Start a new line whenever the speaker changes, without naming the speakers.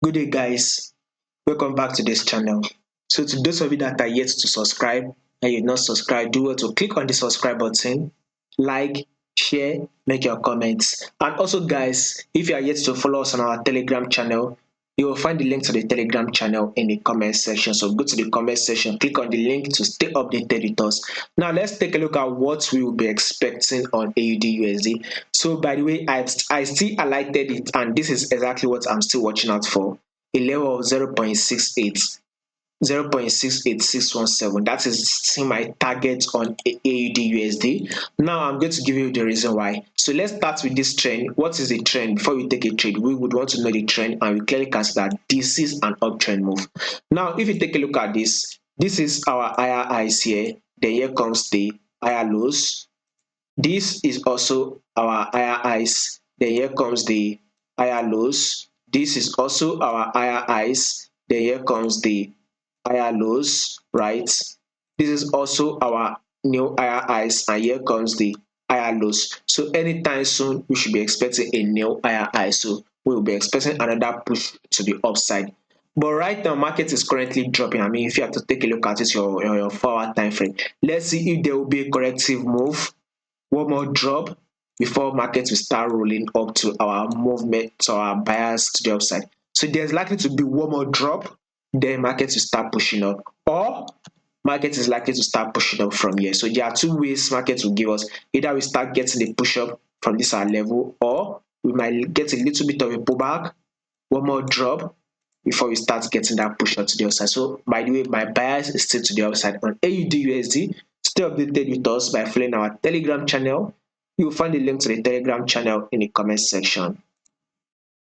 Good day, guys. Welcome back to this channel. So, to those of you that are yet to subscribe and you're not subscribed, do well to click on the subscribe button, like, share, make your comments. And also, guys, if you are yet to follow us on our Telegram channel, you will find the link to the Telegram channel in the comment section. So, go to the comment section, click on the link to stay updated with us. Now, let's take a look at what we will be expecting on AUDUSD. So, by the way, I still highlighted it, and this is exactly what I'm still watching out for, a level of 0.68. 0.68617. That is still my target on AUD Now I'm going to give you the reason why. So let's start with this trend. What is the trend? Before we take a trade, we would want to know the trend, and we clearly can see that this is an uptrend move. Now, if you take a look at this is our higher highs here. Then here comes the higher lows. This is also our higher highs. Then here comes the higher lows. This is also our higher highs. Then here comes the higher lows, right? This is also our new higher highs, and here comes the higher lows. So anytime soon, we should be expecting a new higher high. So we will be expecting another push to the upside. But right now, market is currently dropping. I mean, if you have to take a look at it, your 4-hour time frame, let's see if there will be a corrective move, one more drop before market will start rolling up to our movement, to our bias to the upside. So there's likely to be one more drop, then market will start pushing up, or market is likely to start pushing up from here. So there are two ways market will give us. Either we start getting the push up from this our level, or we might get a little bit of a pullback, one more drop before we start getting that push up to the upside. So by the way, my bias is still to the upside on AUDUSD. Stay updated with us by following our Telegram channel. You will find the link to the Telegram channel in the comment section.